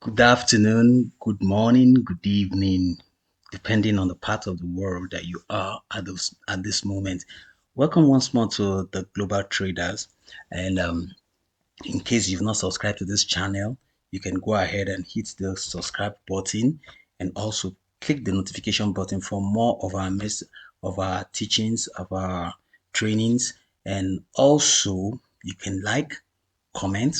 Good afternoon, good morning, good evening, depending on the part of the world that you are at this moment. Welcome once more to the Global Traders. And in case you've not subscribed to this channel, you can go ahead and hit the subscribe button and also click the notification button for more of our teachings, of our trainings, and also you can like, comment,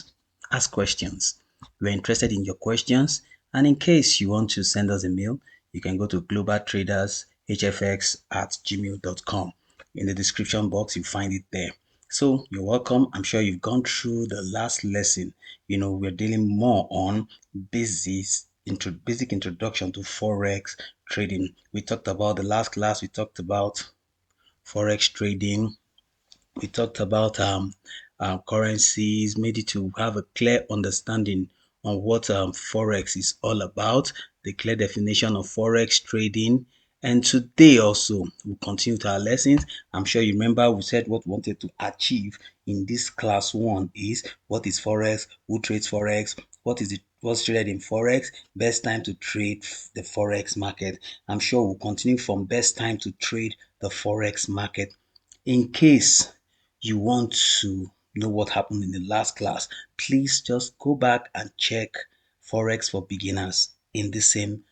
ask questions. We're interested in your questions, and in case you want to send us a mail, you can go to globaltradershfx@gmail.com. In the description box, you find it there. So you're welcome. I'm sure you've gone through the last lesson. We're dealing more on basic introduction to Forex trading. We talked about the last class, we talked about Forex trading, we talked about currencies, made it to have a clear understanding on what Forex is all about, the clear definition of Forex trading. And today also, we'll continue to our lessons. I'm sure you remember we said what we wanted to achieve in this class one is what is Forex, who trades Forex, what's traded in Forex, best time to trade the Forex market. I'm sure we'll continue from best time to trade the Forex market. In case you want to know what happened in the last class, please just go back and check Forex for Beginners in the same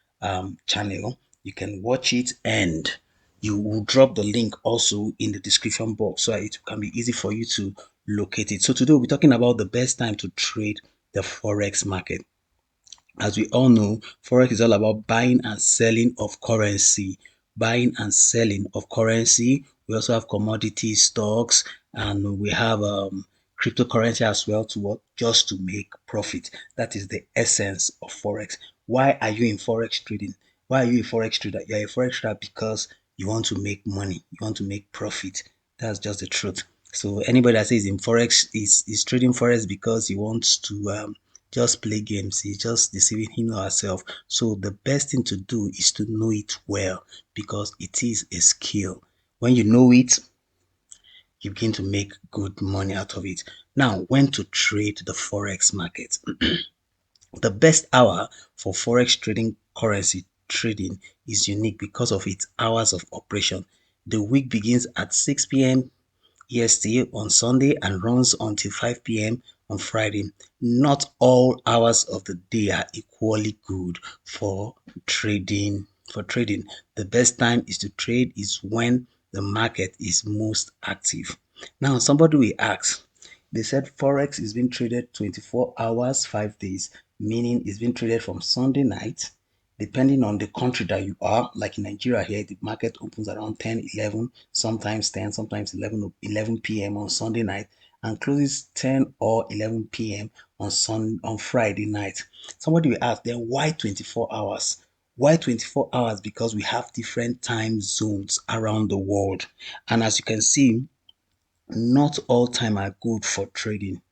channel. You can watch it, and you will drop the link also in the description box so it can be easy for you to locate it. So today we'll be talking about the best time to trade the Forex market. As we all know, Forex is all about buying and selling of currency. Buying and selling of currency. We also have commodity stocks, and we have cryptocurrency as well to what? Just to make profit. That is the essence of Forex. Why are you in Forex trading? Why are you a Forex trader? You're a Forex trader because you want to make money. You want to make profit. That's just the truth. So anybody that says in Forex is trading Forex because he wants to just play games. He's just deceiving him or herself. So the best thing to do is to know it well because it is a skill. When you know it, you begin to make good money out of it. Now, when to trade the Forex market? The best hour for Forex trading currency trading is unique because of its hours of operation. The week begins at 6 p.m. EST on Sunday and runs until 5 p.m. on Friday. Not all hours of the day are equally good for trading. The best time is to trade is when the market is most active. Now, somebody will ask, they said Forex is being traded 24 hours, 5 days, meaning it's being traded from Sunday night. Depending on the country that you are, like in Nigeria here, the market opens around 10, 11, sometimes 10, sometimes 11 p.m. on Sunday night and closes 10 or 11 p.m. on Friday night. Somebody will ask, then why 24 hours? Why 24 hours? Because we have different time zones around the world. And as you can see, not all time are good for trading.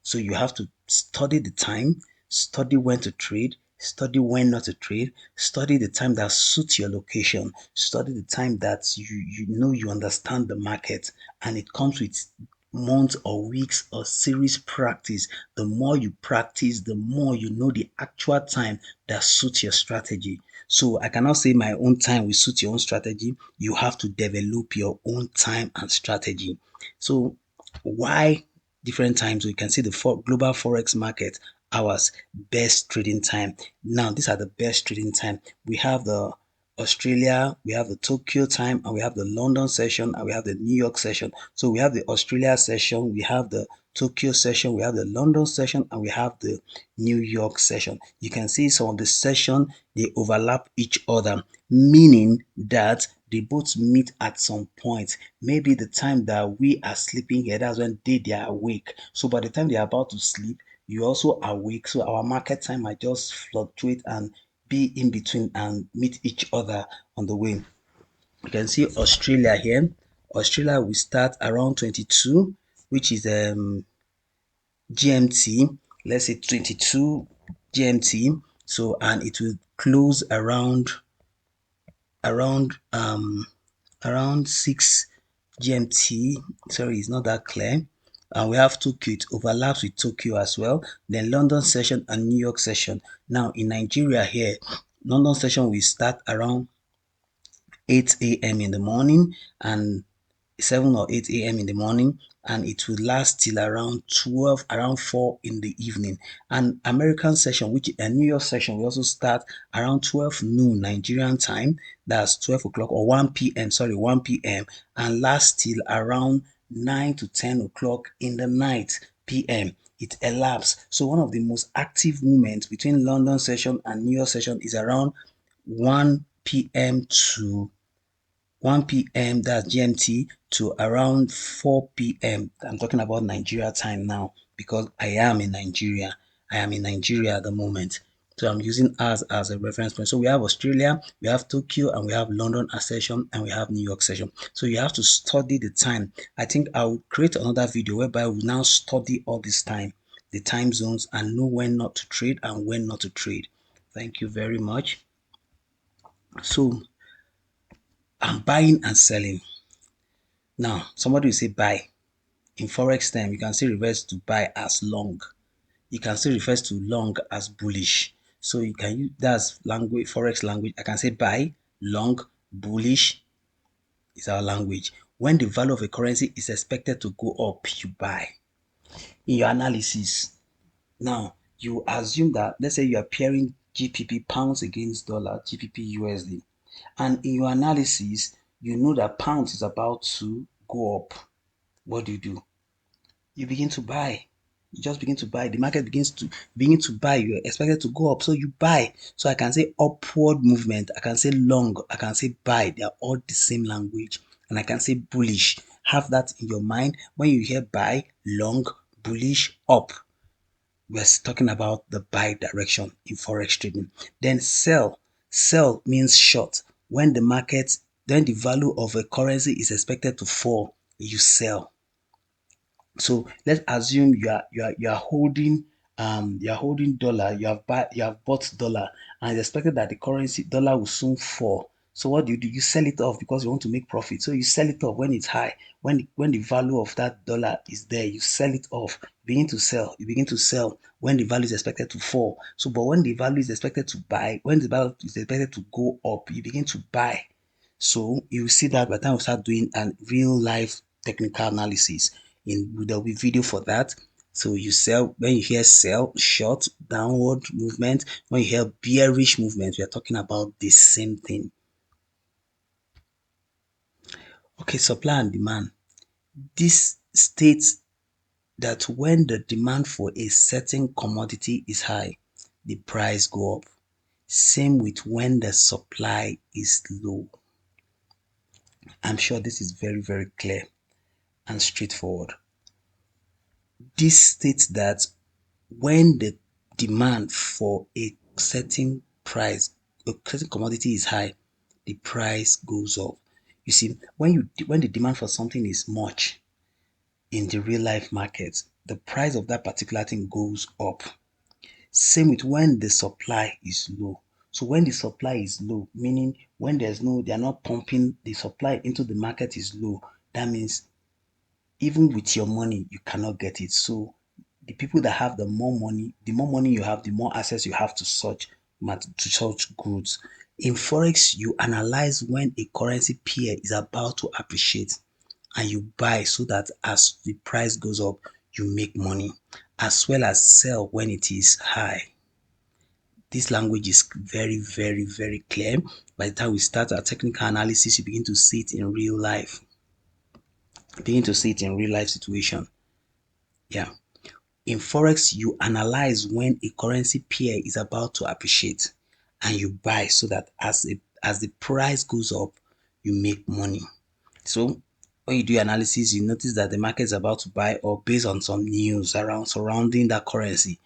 So you have to study the time, study when to trade, study when not to trade, study the time that suits your location, study the time that you know you understand the market, and it comes with months or weeks or series practice. The more you practice, the more you know the actual time that suits your strategy. So I cannot say my own time will suit your own strategy. You have to develop your own time and strategy. So why different times? We can see the global forex market hours, best trading time. Now these are the best trading time. We have the Australia, we have the Tokyo time, and we have the London session, and we have the New York session. So we have the Australia session, we have the Tokyo session, we have the London session, and we have the New York session. You can see some of the session, they overlap each other, meaning that they both meet at some point. Maybe the time that we are sleeping here, that's when they are awake. So by the time they are about to sleep, you also awake. So our market time might just fluctuate and be in between and meet each other on the way. You can see Australia here. Australia will start around 22, which is GMT. Let's say 22 GMT. So and it will close around around 6 GMT. Sorry, it's not that clear. and we have Tokyo. It overlaps with Tokyo as well. Then London session and New York session. Now in Nigeria here, London session will start around 8 a.m. in the morning and 7 or 8 a.m. in the morning, and it will last till around 12, around 4 in the evening. And American session, which a New York session, will also start around 12 noon Nigerian time, that's 12 o'clock or 1 p.m., sorry, 1 p.m., and last till around 9 to 10 o'clock in the night p.m. It elapses. So one of the most active moments between London session and New York session is around 1 p.m. to 1 p.m. that's GMT to around 4 p.m. I'm talking about Nigeria time now because I am in Nigeria. I am in Nigeria at the moment. So I'm using us as a reference point. So we have Australia, we have Tokyo, and we have London as session, and we have New York session. So you have to study the time. I think I will create another video whereby we now study all this time, the time zones, and know when not to trade and when not to trade. Thank you very much. So I'm buying and selling. Now, somebody will say buy. In Forex term, you can still reverse to buy as long. You can still reverse to long as bullish. So you can use that's language, Forex language. I can say buy, long, bullish is our language. When the value of a currency is expected to go up, you buy. In your analysis, now you assume that let's say you are pairing GPP pounds against dollar, GPP USD, and in your analysis, you know that pounds is about to go up. What do? You begin to buy. You just begin to buy. The market begin to buy. You're expected to go up, so you buy. So I can say upward movement. I can say long. I can say buy. They are all the same language. And I can say bullish. Have that in your mind when you hear buy, long, bullish, up. We're talking about the buy direction in forex trading. Then sell. Sell means short. When the market, then the value of a currency is expected to fall, you sell. So let's assume you are holding dollar, you have bought dollar, and it's expected that the currency dollar will soon fall. So what do? You sell it off because you want to make profit. So you sell it off when it's high. When the value of that dollar is there, you sell it off. Begin to sell. You begin to sell when the value is expected to fall. So but when the value is expected to buy, when the value is expected to go up, you begin to buy. So you will see that by the time we start doing a real life technical analysis, there'll be video for that. So you sell when you hear sell, short, downward movement. When you hear bearish movement, we are talking about the same thing. Okay, supply and demand. This states that when the demand for a certain commodity is high, the price go up. Same with when the supply is low. I'm sure this is very, very clear and straightforward. This states that when the demand for a certain price, a certain commodity is high, the price goes up. You see, when the demand for something is much in the real life market, the price of that particular thing goes up. Same with when the supply is low. So when the supply is low, meaning when they are not pumping the supply into the market is low, that means even with your money, you cannot get it. So the people that have the more money you have, the more access you have to such goods. In forex, you analyze when a currency pair is about to appreciate, and you buy so that as the price goes up, you make money, as well as sell when it is high. This language is very, very, very clear. By the time we start our technical analysis, you begin to see it in real life. You begin to see it in real life situation. Yeah. In forex, you analyze when a currency pair is about to appreciate, and you buy so that as the price goes up, you make money. So when you do analysis, you notice that the market is about to buy, or based on some news around surrounding that currency,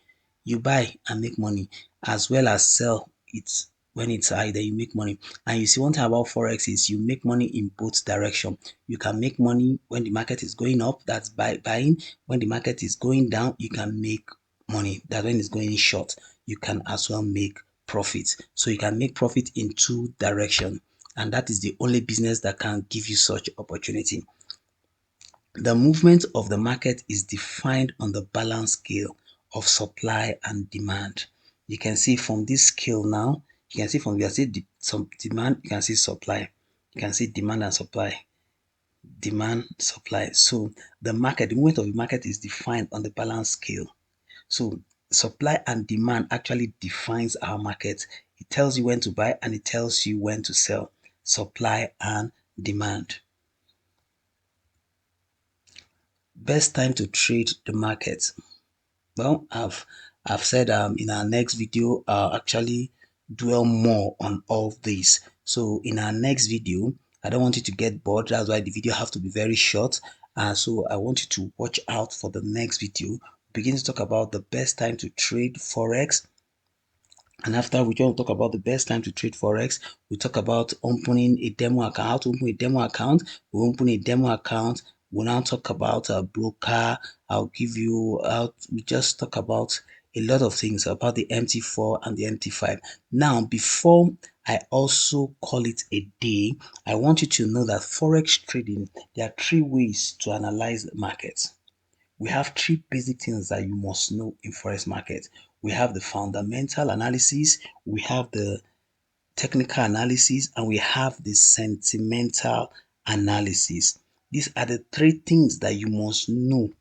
you buy and make money, as well as sell it when it's high, then you make money. And you see, one thing about forex is you make money in both direction. You can make money when the market is going up, that's buying. When the market is going down, you can make money. That when it's going short, you can as well make profit. So you can make profit in two directions, and that is the only business that can give you such opportunity. The movement of the market is defined on the balance scale of supply and demand. You can see from this scale now, you can see from you can see some demand, you can see supply, you can see demand and supply, demand, supply. So the movement of the market is defined on the balance scale. So supply and demand actually defines our market. It tells you when to buy and it tells you when to sell. Supply and demand. Best time to trade the market. Well, I've said in our next video I'll actually dwell more on all this. So in our next video, I don't want you to get bored. That's why the video have to be very short. So I want you to watch out for the next video. Begin to talk about the best time to trade Forex, and after we just talk about the best time to trade Forex, we talk about opening a demo account, how to open a demo account. We open a demo account. We'll now talk about a broker. I'll give you out. We just talk about a lot of things about the MT4 and the MT5. Now, before I also call it a day, I want you to know that Forex trading, there are three ways to analyze the market. We have three basic things that you must know in forex market. We have the fundamental analysis, we have the technical analysis, and we have the sentimental analysis. These are the three things that you must know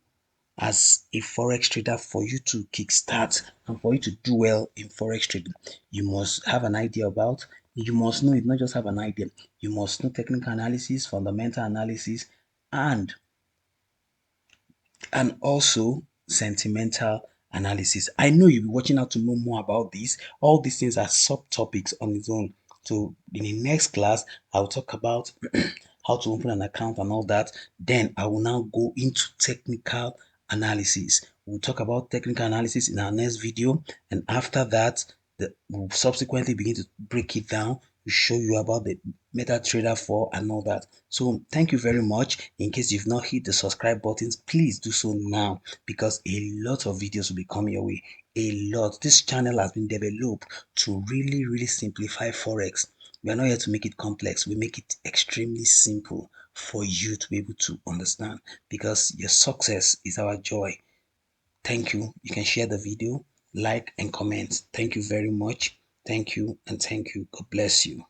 as a forex trader for you to kickstart and for you to do well in forex trading. You must have an idea about, you must know it, not just have an idea. You must know technical analysis, fundamental analysis, and also sentimental analysis. I know you'll be watching out to know more about this. All these things are subtopics on its own. So in the next class, I'll talk about how to open an account and all that. Then I will now go into technical analysis. We'll talk about technical analysis in our next video. And after that, we'll subsequently begin to break it down to show you about the MetaTrader 4 and all that. So thank you very much. In case you've not hit the subscribe buttons, please do so now, because a lot of videos will be coming your way. A lot. This channel has been developed to really simplify Forex. We are not here to make it complex. We make it extremely simple for you to be able to understand, because your success is our joy. Thank you. You can share the video, like and comment. Thank you very much. Thank you and thank you. God bless you.